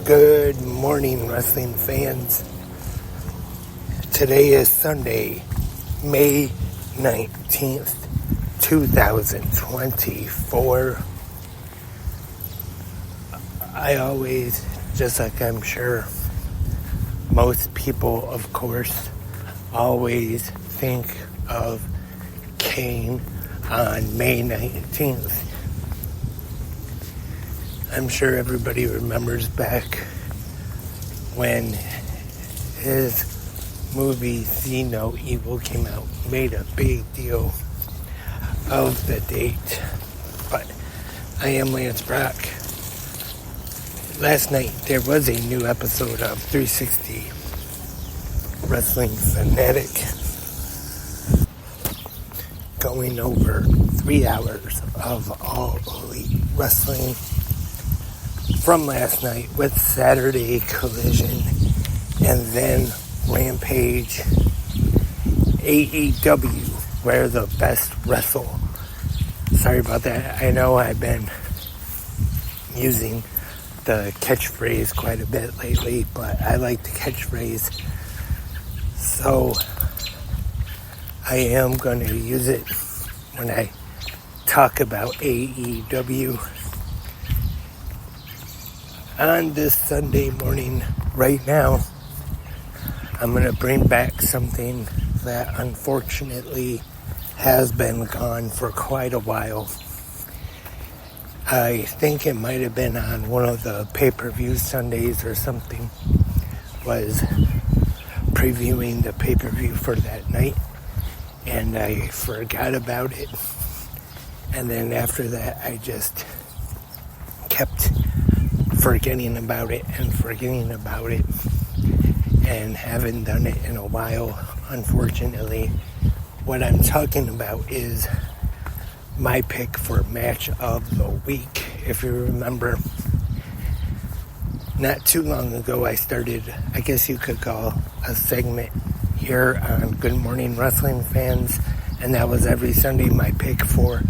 Good morning, wrestling fans. Today is Sunday, May 19th, 2024. I always, just like I'm sure most people, of course, always think of Kane on May 19th. I'm sure everybody remembers back when his movie See No Evil came out, made a big deal of the date. But I am Lance Brock. Last night there was a new episode of 360 Wrestling Fanatic, going over 3 hours of All Elite Wrestling from last night with Saturday Collision and then Rampage, AEW, where the best wrestle. Sorry about that. I know I've been using the catchphrase quite a bit lately, but I like the catchphrase, so I am going to use it when I talk about AEW. On this Sunday morning, right now, I'm going to bring back something that unfortunately has been gone for quite a while. I think it might have been on one of the pay-per-view Sundays or something, was previewing the pay-per-view for that night, and I forgot about it. And then after that, I just kept forgetting about it and haven't done it in a while, unfortunately. What I'm talking about is my pick for match of the week. If you remember, not too long ago I started, I guess you could call a segment here on Good Morning Wrestling Fans, and that was every Sunday my pick for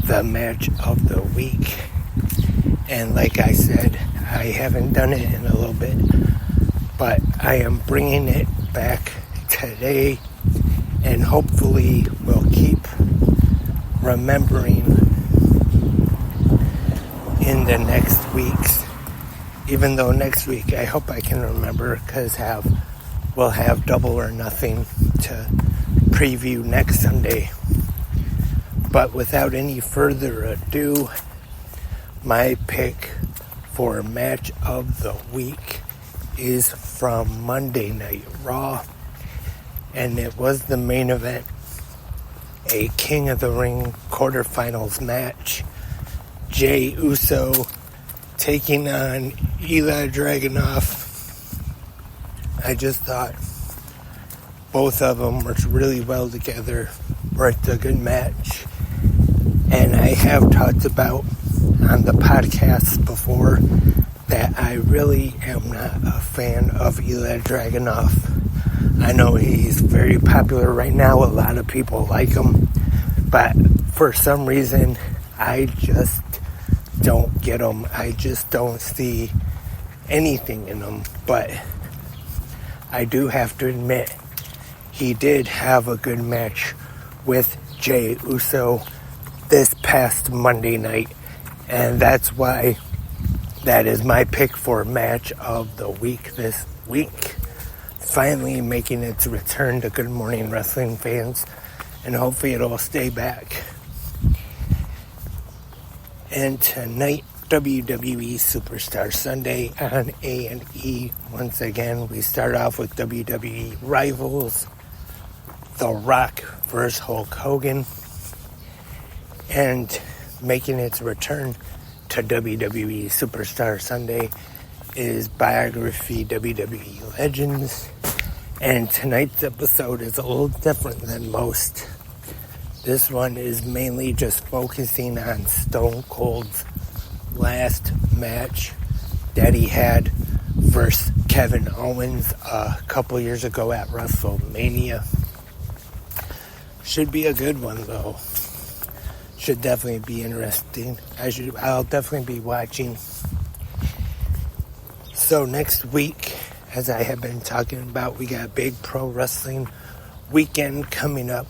the match of the week. And like I said, I haven't done it in a little bit, but I am bringing it back today, and hopefully we'll keep remembering in the next weeks. Even though next week I hope I can remember, because we'll have Double or Nothing to preview next Sunday. But without any further ado, my pick for match of the week is from Monday Night Raw, and it was the main event, a King of the Ring quarterfinals match. Jey Uso taking on Ilya Dragunov. I just thought both of them worked really well together, worked a good match, and I have talked about on the podcast before that I really am not a fan of Ilya Dragunov. I know he's very popular right now. A lot of people like him, but for some reason I just don't get him. I just don't see anything in him. But I do have to admit, he did have a good match with Jey Uso this past Monday night, and that's why that is my pick for match of the week this week. Finally making its return to Good Morning Wrestling Fans, and hopefully it'll stay back. And tonight, WWE Superstar Sunday on A&E. Once again, we start off with WWE Rivals, The Rock vs. Hulk Hogan, and making its return to WWE Superstar Sunday is Biography WWE Legends. And tonight's episode is a little different than most. This one is mainly just focusing on Stone Cold's last match that he had versus Kevin Owens a couple years ago at WrestleMania. Should be a good one though. Should definitely be interesting. I'll definitely be watching. So next week, as I have been talking about, we got a big pro wrestling weekend coming up.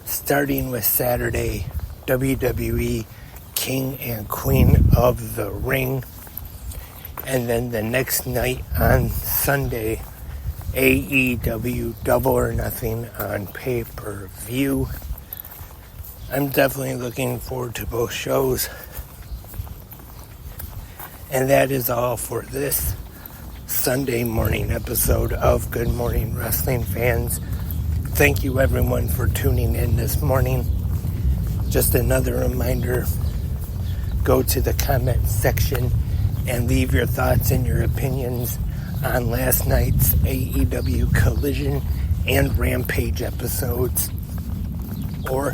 Starting with Saturday, WWE King and Queen of the Ring. And then the next night on Sunday, AEW Double or Nothing on pay-per-view. I'm definitely looking forward to both shows. And that is all for this Sunday morning episode of Good Morning Wrestling Fans. Thank you everyone for tuning in this morning. Just another reminder, go to the comment section and leave your thoughts and your opinions on last night's AEW Collision and Rampage episodes. Or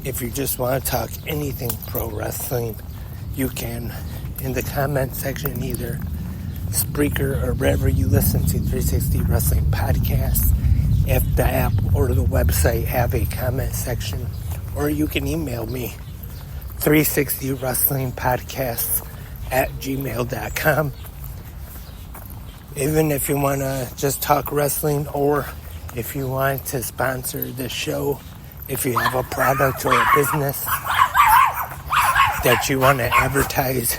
if you just want to talk anything pro wrestling, you can in the comment section, either Spreaker or wherever you listen to 360 Wrestling Podcasts. If the app or the website have a comment section, or you can email me 360wrestlingpodcasts@gmail.com. Even if you want to just talk wrestling, or if you want to sponsor the show, if you have a product or a business that you want to advertise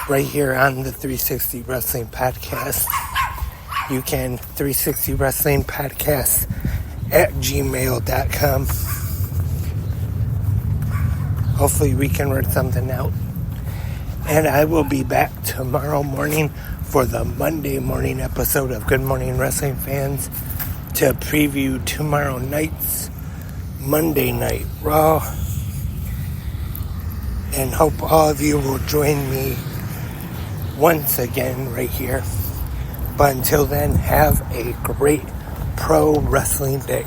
right here on the 360 Wrestling Podcast, you can 360wrestlingpodcasts@gmail.com. Hopefully we can work something out. And I will be back tomorrow morning for the Monday morning episode of Good Morning Wrestling Fans to preview tomorrow night's Monday Night Raw. And hope all of you will join me once again right here. But until then, have a great pro wrestling day.